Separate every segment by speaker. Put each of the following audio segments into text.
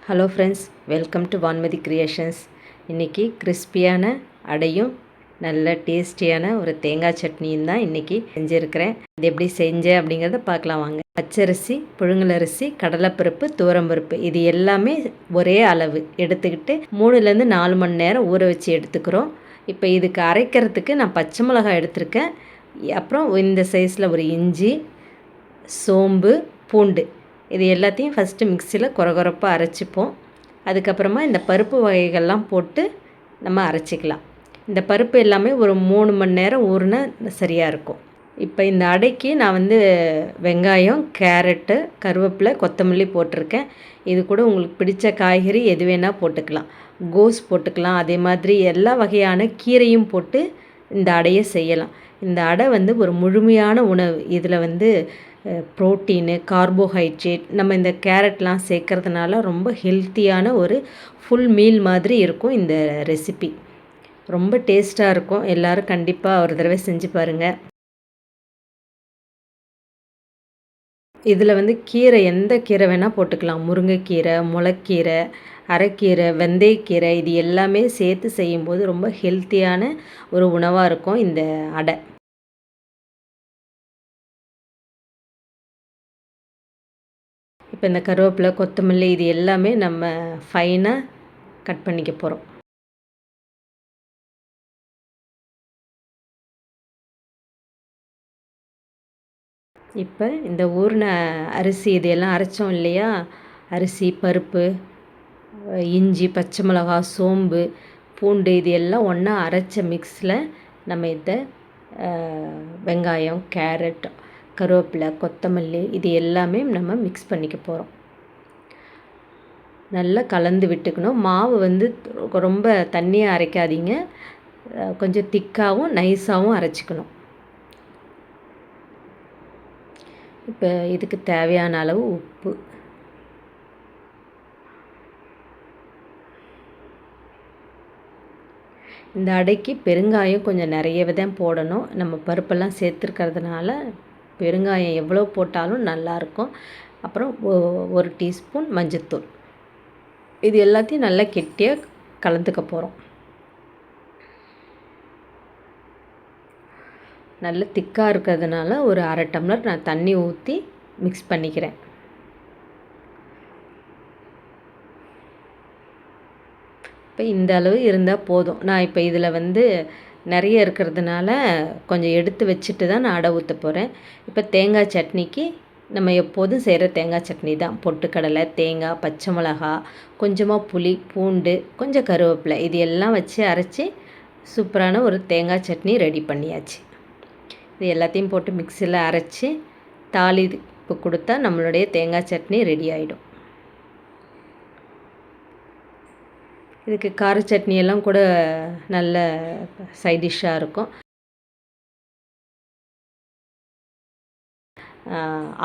Speaker 1: Hello friends, welcome to Vanmathi creations. இன்றைக்கி கிறிஸ்பியான அடையும் நல்ல டேஸ்டியான ஒரு தேங்காய் சட்னியும் தான் இன்றைக்கி செஞ்சுருக்கிறேன். இது எப்படி செஞ்சேன் அப்படிங்கிறத பார்க்கலாம் வாங்க. பச்சரிசி, புழுங்கலரிசி, கடலைப்பருப்பு, துவரம்பருப்பு இது எல்லாமே ஒரே அளவு எடுத்துக்கிட்டு 3-4 மணி நேரம் ஊற வச்சு எடுத்துக்கிறோம். இப்போ இதுக்கு அரைக்கிறதுக்கு நான் பச்சை மிளகாய் எடுத்திருக்கேன். அப்புறம் இந்த சைஸில் ஒரு இஞ்சி, சோம்பு, பூண்டு இது எல்லாத்தையும் ஃபஸ்ட்டு மிக்சியில் கொரகொரப்பாக அரைச்சிப்போம். அதுக்கப்புறமா இந்த பருப்பு வகைகள்லாம் போட்டு நம்ம அரைச்சிக்கலாம். இந்த பருப்பு எல்லாமே ஒரு 3 மணி நேரம் ஊறினா சரியாக இருக்கும். இப்போ இந்த அடைக்கு நான் வெங்காயம், கேரட்டு, கருவேப்பிலை, கொத்தமல்லி போட்டிருக்கேன். இது கூட உங்களுக்கு பிடித்த காய்கறி எது வேணால் போட்டுக்கலாம். கோஸ் போட்டுக்கலாம். அதே மாதிரி எல்லா வகையான கீரையும் போட்டு இந்த அடையை செய்யலாம். இந்த அடை ஒரு முழுமையான உணவு. இதில் ப்ரோட்டீனு, கார்போஹைட்ரேட் நம்ம இந்த கேரட்லாம் சேர்க்கறதுனால ரொம்ப ஹெல்த்தியான ஒரு ஃபுல் மீல் மாதிரி இருக்கும். இந்த ரெசிபி ரொம்ப டேஸ்ட்டாக இருக்கும். எல்லோரும் கண்டிப்பாக ஒரு தடவை செஞ்சு பாருங்கள். இதில் கீரை எந்த கீரை வேணால் போட்டுக்கலாம். முருங்கைக்கீரை, முளைக்கீரை, அரைக்கீரை, வெந்தயக்கீரை இது எல்லாமே சேர்த்து செய்யும்போது ரொம்ப ஹெல்த்தியான ஒரு உணவாக இருக்கும் இந்த அடை. இப்போ இந்த கருவேப்பிலை, கொத்தமல்லி இது எல்லாமே நம்ம ஃபைனாக கட் பண்ணிக்க போகிறோம். இப்போ இந்த ஊறின அரிசி இதையெல்லாம் அரைச்சோம் இல்லையா, அரிசி, பருப்பு, இஞ்சி, பச்சை மிளகா, சோம்பு, பூண்டு இது எல்லாம் ஒன்றா அரைச்ச மிக்ஸில் நம்ம இதை வெங்காயம், கேரட், கருவேப்பிலை, கொத்தமல்லி இது எல்லாமே நம்ம மிக்ஸ் பண்ணிக்க போகிறோம். நல்லா கலந்து விட்டுக்கணும். மாவு ரொம்ப தண்ணியாக அரைக்காதீங்க, கொஞ்சம் திக்காகவும் நைஸாகவும் அரைச்சிக்கணும். இப்போ இதுக்கு தேவையான அளவு உப்பு, இந்த அடைக்கு பெருங்காயம் கொஞ்சம் நிறையவே தான் போடணும். நம்ம பருப்பெல்லாம் சேர்த்துருக்கிறதுனால பெருங்காயம் எவ்வளோ போட்டாலும் நல்லாயிருக்கும். அப்புறம் 1 டீஸ்பூன் மஞ்சத்தூள் இது எல்லாத்தையும் நல்லா கெட்டியாக கலந்துக்க போகிறோம். நல்ல திக்காக இருக்கிறதுனால ஒரு 1/2 டம்ளர் நான் தண்ணி ஊற்றி மிக்ஸ் பண்ணிக்கிறேன். இப்போ இந்த அளவு இருந்தால் போதும். நான் இப்போ இதில் நிறைய இருக்கிறதுனால கொஞ்சம் எடுத்து வச்சுட்டு தான் நான் அடை ஊற்ற போகிறேன். இப்போ தேங்காய் சட்னிக்கு நம்ம எப்போதும் செய்கிற தேங்காய் சட்னி தான். பொட்டுக்கடலை, தேங்காய், பச்சை மிளகா, கொஞ்சமாக புளி, பூண்டு, கொஞ்சம் கருவேப்பிலை இது எல்லாம் வச்சு அரைச்சி சூப்பரான ஒரு தேங்காய் சட்னி ரெடி பண்ணியாச்சு. இது எல்லாத்தையும் போட்டு மிக்சியில் அரைச்சி தாளிப்பு கொடுத்தா நம்மளுடைய தேங்காய் சட்னி ரெடி ஆகிடும். இதுக்கு கார சட்னியெல்லாம் கூட நல்ல சைட் டிஷ்ஷாக இருக்கும்.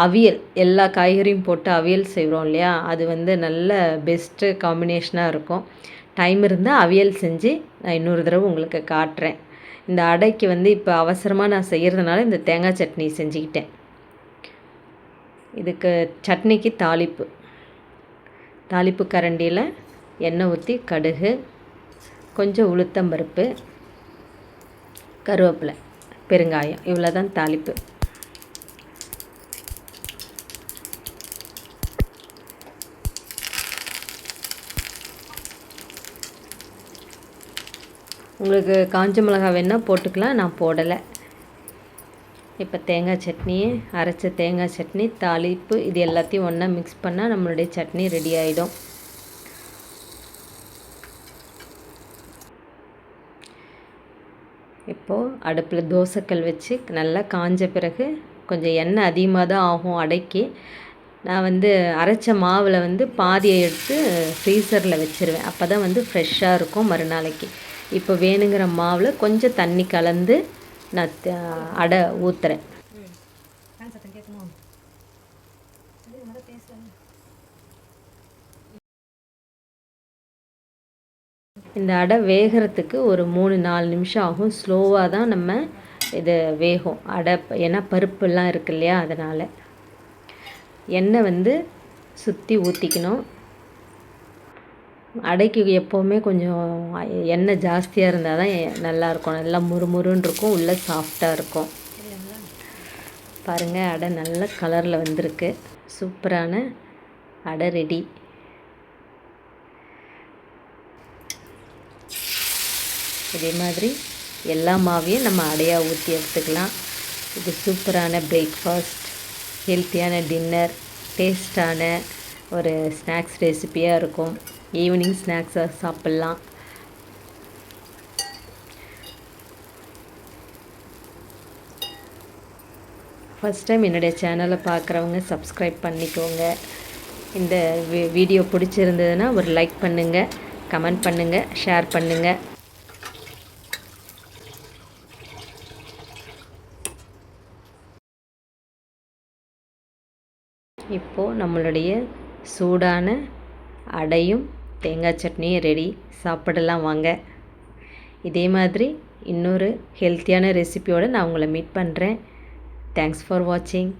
Speaker 1: அவியல் எல்லா காய்கறியும் போட்டு அவியல் செய்கிறோம் இல்லையா, அது நல்ல பெஸ்ட்டு காம்பினேஷனாக இருக்கும். டைம் இருந்தால் அவியல் செஞ்சு நான் இன்னொரு தடவை உங்களுக்கு காட்டுறேன். இந்த அடைக்கு இப்போ அவசரமாக நான் செய்கிறதுனால இந்த தேங்காய் சட்னி செஞ்சுக்கிட்டேன். இதுக்கு சட்னிக்கு தாளிப்பு கரண்டியில் எண்ணெய் ஊற்றி கடுகு, கொஞ்சம் உளுத்தம்பருப்பு, கருவேப்பிலை, பெருங்காயம் இவ்வளோ தான் தாளிப்பு. உங்களுக்கு காஞ்ச மிளகாய் வேணால் போட்டுக்கலாம், நான் போடலை. இப்போ தேங்காய் சட்னி, அரைச்ச தேங்காய் சட்னி, தாளிப்பு இது எல்லாத்தையும் ஒன்றா மிக்ஸ் பண்ணால் நம்மளுடைய சட்னி ரெடி ஆகிடும். இப்போது அடுப்பில் தோசைக்கல் வச்சு நல்லா காஞ்ச பிறகு கொஞ்சம் எண்ணெய் அதிகமாக தான் ஆகும் அடைக்கி. நான் அரைச்ச மாவில் பாதியை எடுத்து ஃப்ரீசரில் வச்சுருவேன். அப்போ தான் ஃப்ரெஷ்ஷாக இருக்கும் மறுநாளைக்கு. இப்போ வேணுங்கிற மாவில் கொஞ்சம் தண்ணி கலந்து நான் அடை ஊற்றுறேன். இந்த அடை வேகிறதுக்கு ஒரு 3-4 நிமிஷம் ஆகும். ஸ்லோவாக தான் நம்ம இது வேகும் அடை, ஏன்னா பருப்புலாம் இருக்கு இல்லையா, அதனால். எண்ணெய் சுற்றி ஊற்றிக்கணும். அடைக்கு எப்போவுமே கொஞ்சம் எண்ணெய் ஜாஸ்தியாக இருந்தால் தான் நல்லாயிருக்கும். நல்லா முறுமுறுன்னு இருக்கும், உள்ளே சாஃப்டாக இருக்கும். பாருங்கள், அடை நல்ல கலரில் வந்திருக்கு. சூப்பரான அடை ரெடி. இதே மாதிரி எல்லா மாவையும் நம்ம அடையாக ஊற்றி எடுத்துக்கலாம். இது சூப்பரான பிரேக்ஃபாஸ்ட், ஹெல்த்தியான டின்னர், டேஸ்டான ஒரு ஸ்நாக்ஸ் ரெசிப்பியாக இருக்கும். ஈவினிங் ஸ்நாக்ஸாக சாப்பிட்லாம். ஃபஸ்ட் டைம் என்னுடைய சேனலை பார்க்குறவங்க சப்ஸ்கிரைப் பண்ணிக்கோங்க. இந்த வீடியோ பிடிச்சிருந்ததுன்னா ஒரு லைக் பண்ணுங்கள், கமெண்ட் பண்ணுங்கள், ஷேர் பண்ணுங்கள். இப்போது நம்மளுடைய சூடான அடையும் தேங்காய் சட்னியும் ரெடி. சாப்பிடலாம் வாங்க. இதே மாதிரி இன்னொரு ஹெல்த்தியான ரெசிபியோடு நான் உங்களை மீட் பண்ணுறேன். தேங்க்ஸ் ஃபார் வாட்சிங்.